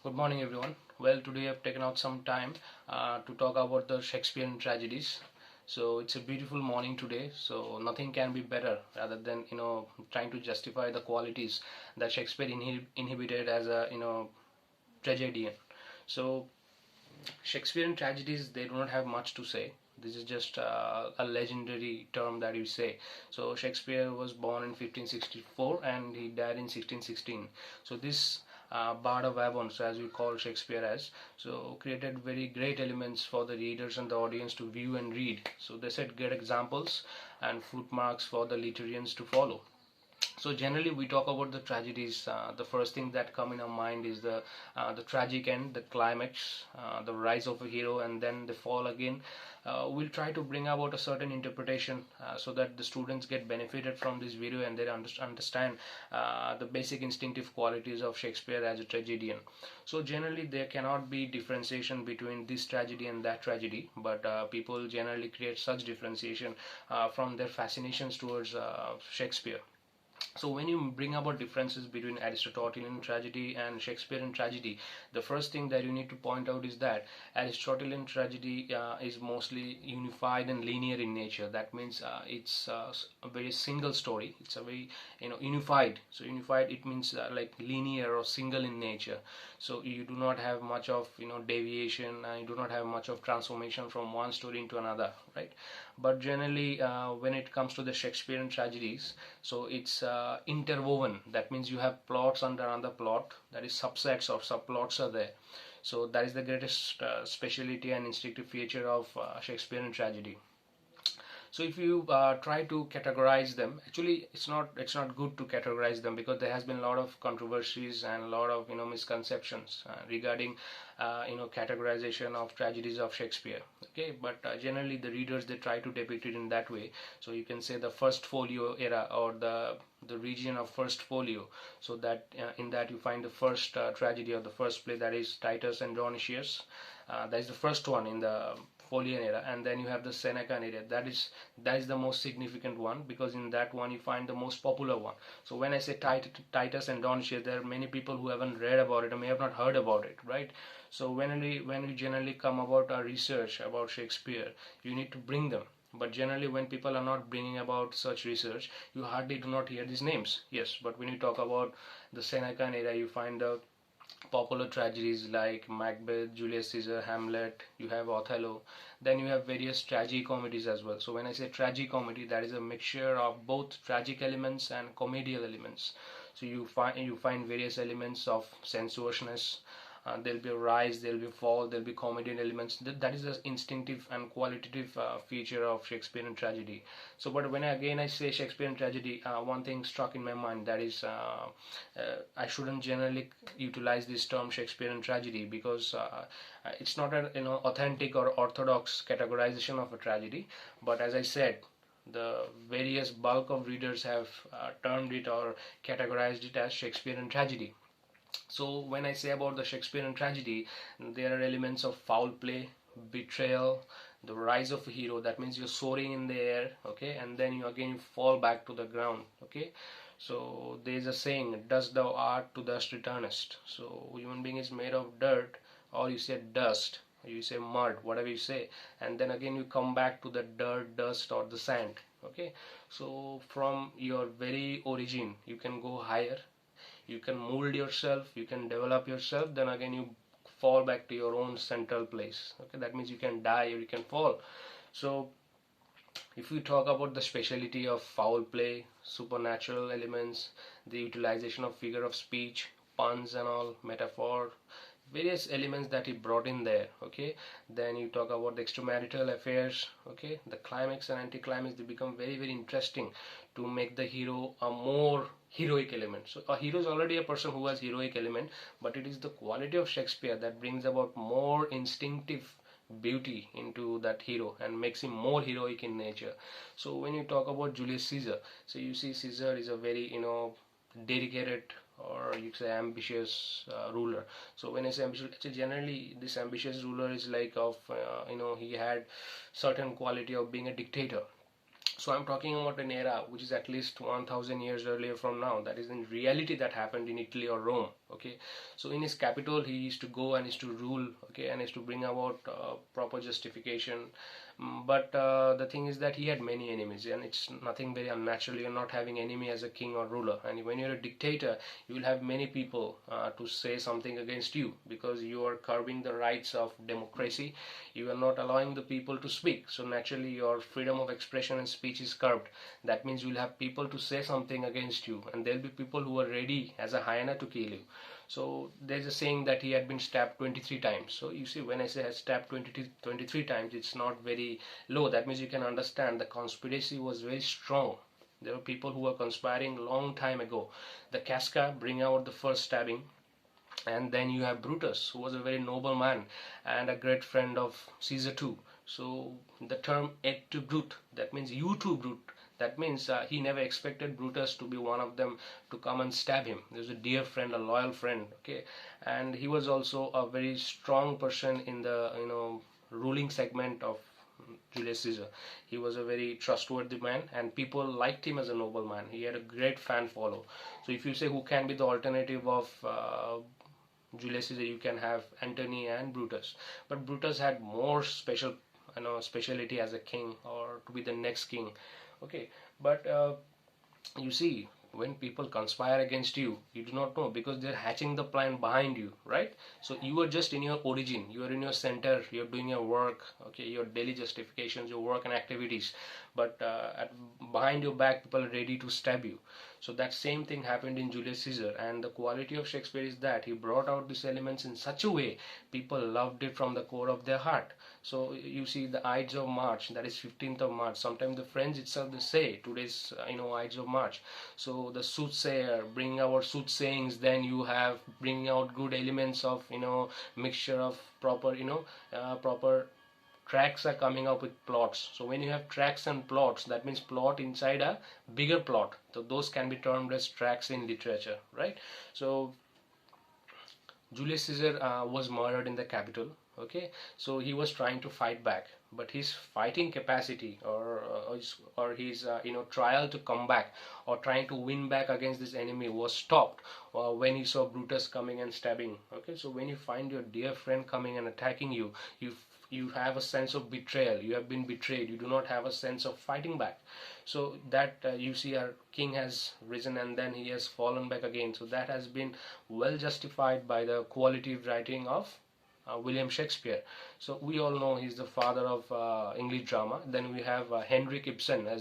Good morning, everyone. Well, today I've taken out some time to talk about the Shakespearean tragedies. So it's a beautiful morning today. So nothing can be better rather than trying to justify the qualities that Shakespeare inhibited as a tragedian. So Shakespearean tragedies, they do not have much to say. This is just a legendary term that you say. So Shakespeare was born in 1564 and he died in 1616. So this Bard of Avon, so as we call Shakespeare as, so created very great elements for the readers and the audience to view and read. So they set great examples and footmarks for the literarians to follow. So generally we talk about the tragedies, the first thing that come in our mind is the tragic end, the climax, the rise of a hero, and then the fall again. We'll try to bring about a certain interpretation so that the students get benefited from this video and they understand the basic instinctive qualities of Shakespeare as a tragedian. So generally there cannot be differentiation between this tragedy and that tragedy, but people generally create such differentiation from their fascinations towards Shakespeare. So when you bring about differences between Aristotelian tragedy and Shakespearean tragedy, the first thing that you need to point out is that Aristotelian tragedy is mostly unified and linear in nature. That means it's a very single story. It's a very unified. So unified, it means like linear or single in nature. So you do not have much of deviation. You do not have much of transformation from one story into another, right? But generally, when it comes to the Shakespearean tragedies, so it's interwoven. That means you have plots under another plot, that is subsets or subplots are there. So that is the greatest speciality and instinctive feature of Shakespearean tragedy. So if you try to categorize them, actually it's not good to categorize them, because there has been a lot of controversies and a lot of misconceptions regarding categorization of tragedies of Shakespeare. Okay, but generally the readers, they try to depict it in that way. So you can say the first folio era, or the region of first folio. So that in that you find the first tragedy or the first play, that is Titus and Dionysius. That is the first one in the Folian era, and then you have the Senecan era. That is the most significant one, because in that one you find the most popular one. So when I say Titus and Dionysius, there are many people who haven't read about it or may have not heard about it, right? So when we generally come about our research about Shakespeare, you need to bring them. But generally when people are not bringing about such research, you hardly do not hear these names. Yes, but when you talk about the Senecan era, you find the popular tragedies like Macbeth, Julius Caesar, Hamlet, you have Othello, then you have various tragicomedies as well. So when I say tragicomedy, that is a mixture of both tragic elements and comedial elements. So you find various elements of sensuousness. There'll be a rise, there'll be a fall, there'll be comedian elements. That is the instinctive and qualitative feature of Shakespearean tragedy. So, but when I say Shakespearean tragedy, one thing struck in my mind, that is I shouldn't generally utilize this term Shakespearean tragedy, because it's not an authentic or orthodox categorization of a tragedy. But as I said, the various bulk of readers have termed it or categorized it as Shakespearean tragedy. So when I say about the Shakespearean tragedy, there are elements of foul play, betrayal, the rise of a hero. That means you're soaring in the air, okay, and then you fall back to the ground, okay. So there is a saying, dust thou art, to dust returnest. So human being is made of dirt, or you say dust, or you say mud, whatever you say, and then again you come back to the dirt, dust, or the sand, okay. So from your very origin you can go higher, you can mold yourself, you can develop yourself, then again you fall back to your own central place, okay. That means you can die or you can fall. So if we talk about the speciality of foul play, supernatural elements, the utilization of figure of speech, puns and all, metaphor, various elements that he brought in there, okay. Then you talk about the extramarital affairs, okay, the climax and anticlimax, they become very, very interesting to make the hero a more heroic element. So a hero is already a person who has heroic element, but it is the quality of Shakespeare that brings about more instinctive beauty into that hero and makes him more heroic in nature. So when you talk about Julius Caesar, so you see Caesar is a very dedicated, or you say ambitious ruler. So when I say ambitious, actually generally this ambitious ruler is like of he had certain quality of being a dictator. So I'm talking about an era which is at least 1000 years earlier from now. That is in reality that happened in Italy or Rome. Okay, so in his capital he used to go and used to rule. Okay, and used to bring about proper justification. But the thing is that he had many enemies, and it's nothing very unnatural. You're not having enemy as a king or ruler, and when you're a dictator, you will have many people to say something against you, because you are curbing the rights of democracy. You are not allowing the people to speak, so naturally your freedom of expression and speech is curbed. That means you'll have people to say something against you, and there'll be people who are ready as a hyena to kill you. So there's a saying that he had been stabbed 23 times. So you see, when I say stabbed 23 times, it's not very low. That means you can understand the conspiracy was very strong. There were people who were conspiring long time ago. The Casca bring out the first stabbing, and then you have Brutus, who was a very noble man and a great friend of Caesar too. So the term "et to Brute," that means you too, Brute. That means he never expected Brutus to be one of them to come and stab him. He was a dear friend, a loyal friend. Okay, and he was also a very strong person in the ruling segment of Julius Caesar. He was a very trustworthy man, and people liked him as a noble man. He had a great fan follow. So if you say who can be the alternative of Julius Caesar, you can have Antony and Brutus. But Brutus had more speciality as a king, or to be the next king. Okay, but you see, when people conspire against you, you do not know, because they're hatching the plan behind you, right? So you are just in your origin, you are in your center, you're doing your work, okay, your daily justifications, your work and activities, but behind your back people are ready to stab you. So that same thing happened in Julius Caesar, and the quality of Shakespeare is that he brought out these elements in such a way people loved it from the core of their heart. So you see the Ides of March, that is 15th of March. Sometimes the French itself they say today's Ides of March. So the soothsayer bringing our soothsayings, then you have bringing out good elements of mixture of proper proper tracks are coming up with plots. So when you have tracks and plots, that means plot inside a bigger plot. So those can be termed as tracks in literature, right? So Julius Caesar was murdered in the capital. Okay, so he was trying to fight back, but his fighting capacity, or his trial to come back or trying to win back against this enemy was stopped when he saw Brutus coming and stabbing. Okay, so when you find your dear friend coming and attacking you, you have a sense of betrayal. You have been betrayed. You do not have a sense of fighting back. So that you see our king has risen and then he has fallen back again. So that has been well justified by the quality of writing of William Shakespeare. So we all know he's the father of English drama. Then we have Henrik Ibsen as